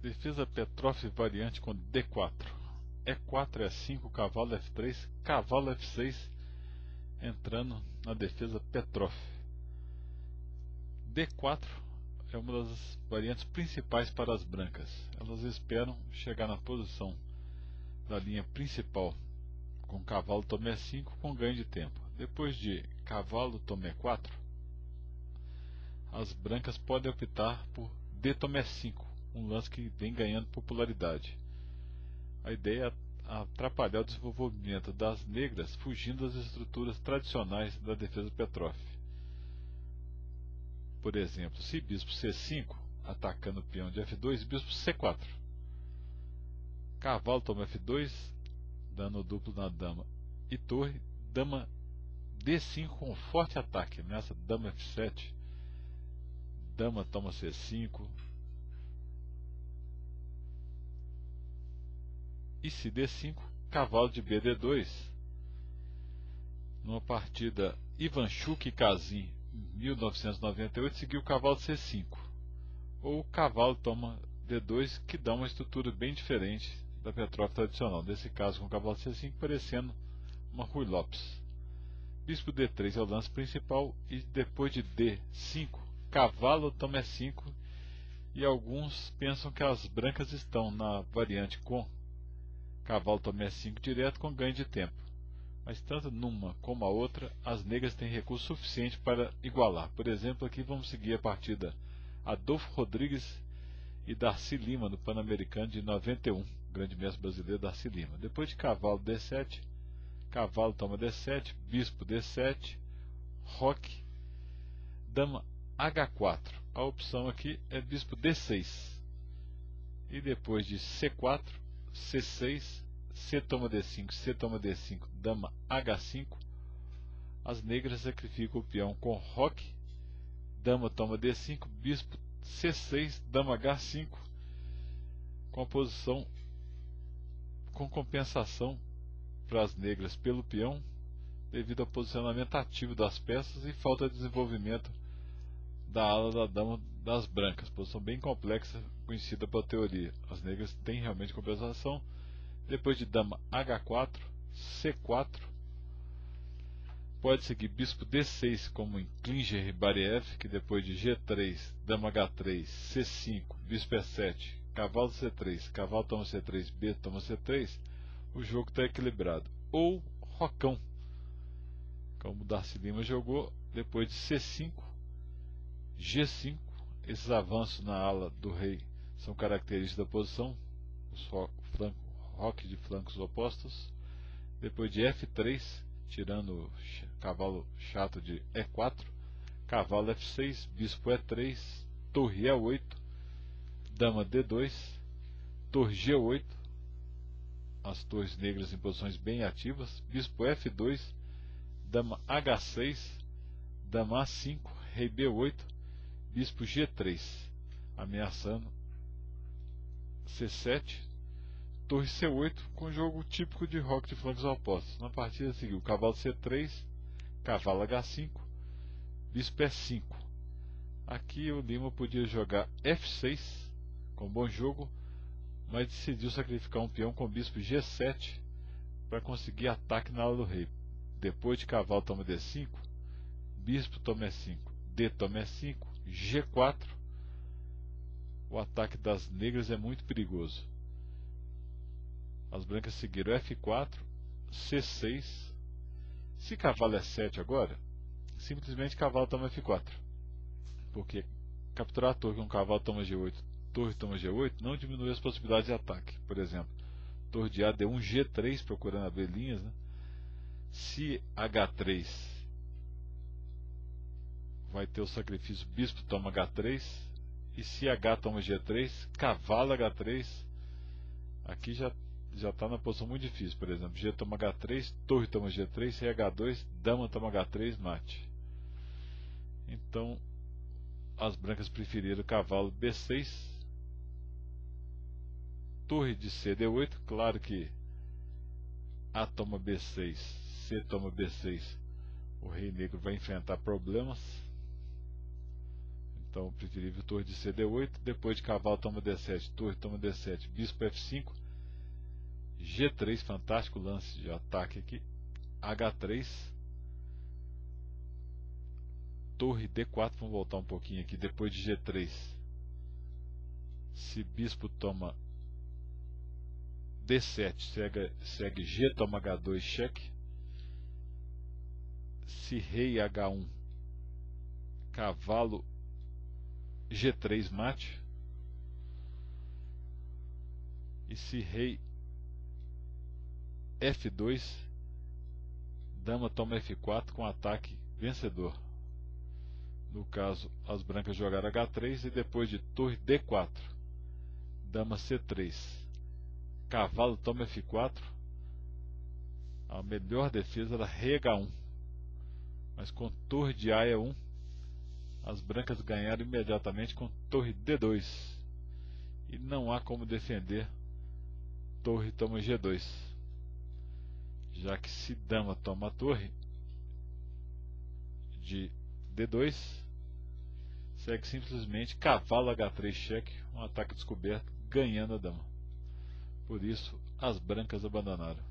Defesa Petrov variante com D4. E4, E5, cavalo F3, cavalo F6, entrando na defesa Petrov. D4 é uma das variantes principais para as brancas. Elas esperam chegar na posição da linha principal com cavalo toma E5 com ganho de tempo. Depois de cavalo toma E4, as brancas podem optar por D toma E5, um lance que vem ganhando popularidade. A ideia é atrapalhar o desenvolvimento das negras fugindo das estruturas tradicionais da defesa Petrov. Por exemplo, se bispo C5, atacando o peão de F2, bispo C4. Cavalo toma F2, dano duplo na dama e torre, dama D5 com forte ataque, nessa dama F7, dama toma C5, e se D5, cavalo de BD2. Numa partida Ivanchuk e Kazin em 1998, seguiu o cavalo C5, ou cavalo toma D2, que dá uma estrutura bem diferente da Petrov tradicional, nesse caso com o cavalo C5 parecendo uma Ruy Lopes. Bispo D3 é o lance principal, e depois de D5, cavalo toma E5, e alguns pensam que as brancas estão na variante com cavalo toma E5 direto com ganho de tempo. Mas tanto numa como a outra, as negras têm recurso suficiente para igualar. Por exemplo, aqui vamos seguir a partida Adolfo Rodrigues e Darcy Lima no Pan-Americano de 91, grande mestre brasileiro Darcy Lima. Depois de cavalo D7, cavalo toma D7, bispo D7, roque, dama H4. A opção aqui é bispo D6. E depois de C4, C6, C toma D5, C toma D5, dama H5, as negras sacrificam o peão com roque, dama toma D5, bispo C6, dama H5, com a posição com compensação para as negras pelo peão, devido ao posicionamento ativo das peças e falta de desenvolvimento da ala da dama das brancas, posição bem complexa, conhecida pela teoria. As negras têm realmente compensação. Depois de dama H4, C4, pode seguir bispo D6 como em Klinger e Bariev, que depois de G3, dama H3, C5, bispo E7, cavalo C3, cavalo toma C3, B toma C3, o jogo está equilibrado. Ou rocão, como o Darcy Lima jogou, depois de C5, G5, esses avanços na ala do rei são característicos da posição, os roque de flancos opostos. Depois de F3, tirando o cavalo chato de E4, cavalo F6, bispo E3, torre E8, dama D2, torre G8, as torres negras em posições bem ativas, bispo F2, dama H6, dama A5, rei B8, bispo G3, ameaçando C7, torre C8, com jogo típico de roque de flancos opostos. Na partida seguiu cavalo C3, cavalo H5, bispo E5. Aqui o Lima podia jogar F6 com bom jogo, mas decidiu sacrificar um peão com bispo G7 para conseguir ataque na ala do rei. Depois de cavalo toma D5, bispo toma E5, D toma E5, G4. O ataque das negras é muito perigoso. As brancas seguiram F4, C6. Se cavalo E7 agora, simplesmente cavalo toma F4, porque capturar a torre com cavalo toma G8, torre toma G8 não diminui as possibilidades de ataque. Por exemplo, torre de A D1, G3, procurando abrir linhas, né? Se H3, vai ter o sacrifício bispo toma H3, e se H toma G3, cavalo H3. Aqui já está na posição muito difícil. Por exemplo, G toma H3, torre toma G3, rei H2, dama toma H3, mate. Então as brancas preferiram cavalo B6, torre de C D8. Claro que A toma B6, C toma B6, o rei negro vai enfrentar problemas. Então preferível torre de CD8, depois de cavalo toma D7, torre toma D7, bispo F5, G3, fantástico lance de ataque aqui, H3, torre D4, vamos voltar um pouquinho aqui, depois de G3, se bispo toma D7, segue G, toma H2, cheque, se rei H1, cavalo G3 mate, e se rei F2, dama toma F4 com ataque vencedor. No caso, as brancas jogaram H3 e depois de torre D4, dama C3, cavalo toma F4, a melhor defesa era rei H1, mas com torre de A1, as brancas ganharam imediatamente com torre D2, e não há como defender torre toma G2, já que se dama toma a torre de D2, segue simplesmente cavalo H3 cheque, um ataque descoberto, ganhando a dama. Por isso, as brancas abandonaram.